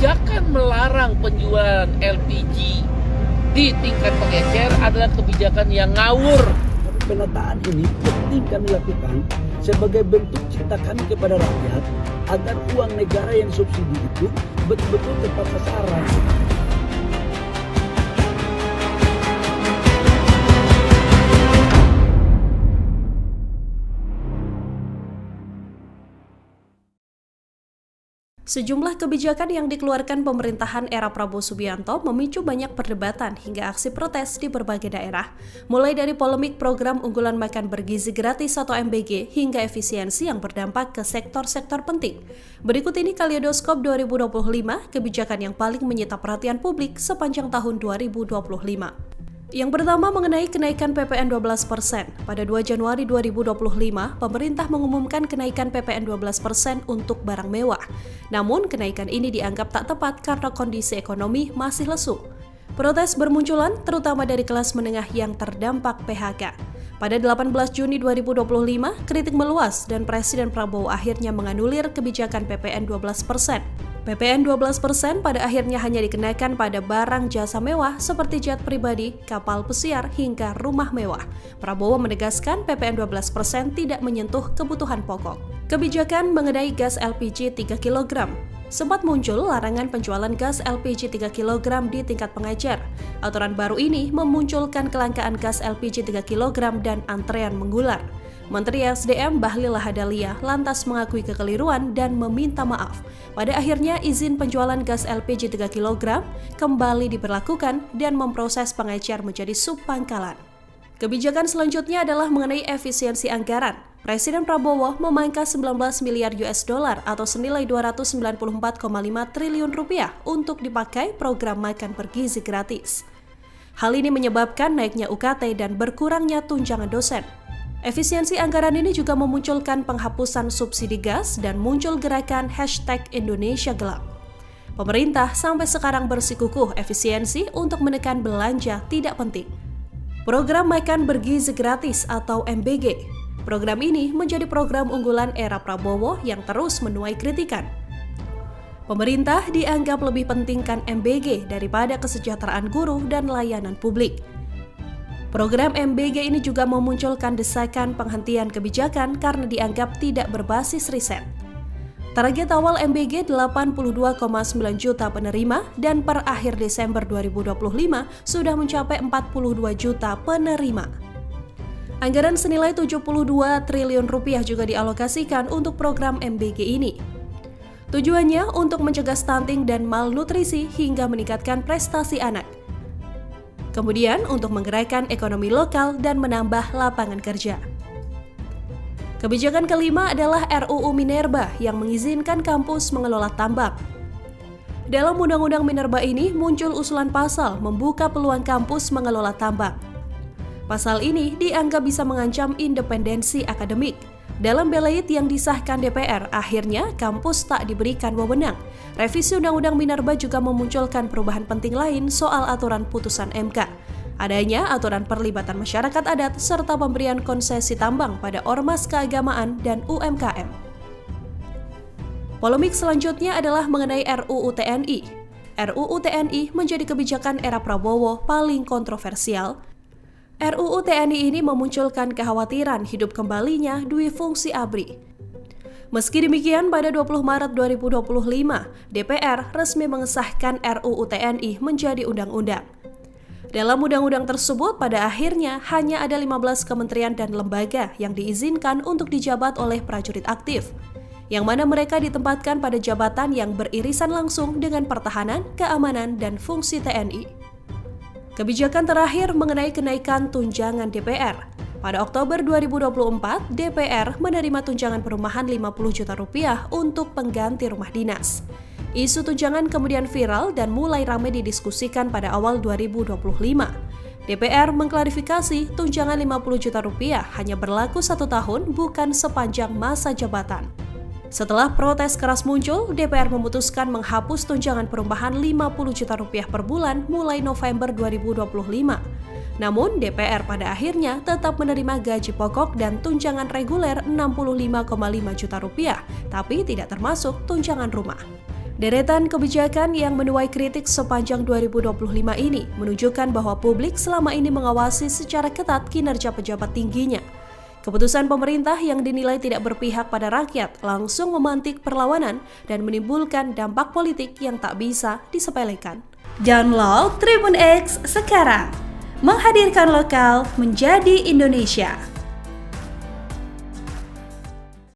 kebijakan melarang penjualan LPG di tingkat pengecer adalah kebijakan yang ngawur. Penataan ini penting kami lakukan sebagai bentuk cinta kami kepada rakyat agar uang negara yang subsidi itu betul-betul tepat sasaran. Sejumlah kebijakan yang dikeluarkan pemerintahan era Prabowo Subianto memicu banyak perdebatan hingga aksi protes di berbagai daerah, mulai dari polemik program unggulan makan bergizi gratis atau MBG hingga efisiensi yang berdampak ke sektor-sektor penting. Berikut ini Kaleidoskop 2025, kebijakan yang paling menyita perhatian publik sepanjang tahun 2025. Yang pertama mengenai kenaikan PPN 12%. Pada 2 Januari 2025, pemerintah mengumumkan kenaikan PPN 12% untuk barang mewah. Namun, kenaikan ini dianggap tak tepat karena kondisi ekonomi masih lesu. Protes bermunculan terutama dari kelas menengah yang terdampak PHK. Pada 18 Juni 2025, kritik meluas dan Presiden Prabowo akhirnya menganulir kebijakan PPN 12%. PPN 12% pada akhirnya hanya dikenakan pada barang jasa mewah seperti jet pribadi, kapal pesiar, hingga rumah mewah. Prabowo menegaskan PPN 12% tidak menyentuh kebutuhan pokok. Kebijakan mengenai gas LPG 3 kg. Sempat muncul larangan penjualan gas LPG 3 kg di tingkat pengecer. Aturan baru ini memunculkan kelangkaan gas LPG 3 kg dan antrean mengular. Menteri SDM Bahlil Lahadalia lantas mengakui kekeliruan dan meminta maaf. Pada akhirnya izin penjualan gas LPG 3 kg kembali diberlakukan dan memproses pengecer menjadi subpangkalan. Kebijakan selanjutnya adalah mengenai efisiensi anggaran. Presiden Prabowo memangkas 19 miliar US dollar atau senilai 294,5 triliun rupiah untuk dipakai program makan bergizi gratis. Hal ini menyebabkan naiknya UKT dan berkurangnya tunjangan dosen. Efisiensi anggaran ini juga memunculkan penghapusan subsidi gas dan muncul gerakan #IndonesiaGelap. Pemerintah sampai sekarang bersikukuh efisiensi untuk menekan belanja tidak penting. Program makan bergizi gratis atau MBG. Program ini menjadi program unggulan era Prabowo yang terus menuai kritikan. Pemerintah dianggap lebih pentingkan MBG daripada kesejahteraan guru dan layanan publik. Program MBG ini juga memunculkan desakan penghentian kebijakan karena dianggap tidak berbasis riset. Target awal MBG 82,9 juta penerima dan per akhir Desember 2025 sudah mencapai 42 juta penerima. Anggaran senilai 72 triliun rupiah juga dialokasikan untuk program MBG ini. Tujuannya untuk mencegah stunting dan malnutrisi hingga meningkatkan prestasi anak. Kemudian untuk menggerakkan ekonomi lokal dan menambah lapangan kerja. Kebijakan kelima adalah RUU Minerba yang mengizinkan kampus mengelola tambang. Dalam Undang-Undang Minerba ini muncul usulan pasal membuka peluang kampus mengelola tambang. Pasal ini dianggap bisa mengancam independensi akademik. Dalam Belait yang disahkan DPR, akhirnya kampus tak diberikan wewenang. Revisi Undang-Undang Minerba juga memunculkan perubahan penting lain soal aturan putusan MK. Adanya aturan perlibatan masyarakat adat serta pemberian konsesi tambang pada ormas keagamaan dan UMKM. Polemik selanjutnya adalah mengenai RUU TNI. RUU TNI menjadi kebijakan era Prabowo paling kontroversial. RUU TNI ini memunculkan kekhawatiran hidup kembalinya Dwi Fungsi ABRI. Meski demikian, pada 20 Maret 2025, DPR resmi mengesahkan RUU TNI menjadi undang-undang. Dalam undang-undang tersebut, pada akhirnya hanya ada 15 kementerian dan lembaga yang diizinkan untuk dijabat oleh prajurit aktif, yang mana mereka ditempatkan pada jabatan yang beririsan langsung dengan pertahanan, keamanan, dan fungsi TNI. Kebijakan terakhir mengenai kenaikan tunjangan DPR. Pada Oktober 2024, DPR menerima tunjangan perumahan 50 juta rupiah untuk pengganti rumah dinas. Isu tunjangan kemudian viral dan mulai ramai didiskusikan pada awal 2025. DPR mengklarifikasi tunjangan 50 juta rupiah hanya berlaku 1 tahun bukan sepanjang masa jabatan. Setelah protes keras muncul, DPR memutuskan menghapus tunjangan perumahan 50 juta rupiah per bulan mulai November 2025. Namun, DPR pada akhirnya tetap menerima gaji pokok dan tunjangan reguler 65,5 juta rupiah, tapi tidak termasuk tunjangan rumah. Deretan kebijakan yang menuai kritik sepanjang 2025 ini menunjukkan bahwa publik selama ini mengawasi secara ketat kinerja pejabat tingginya. Keputusan pemerintah yang dinilai tidak berpihak pada rakyat langsung memantik perlawanan dan menimbulkan dampak politik yang tak bisa disepelekan. Download Tribun X sekarang, menghadirkan lokal menjadi Indonesia.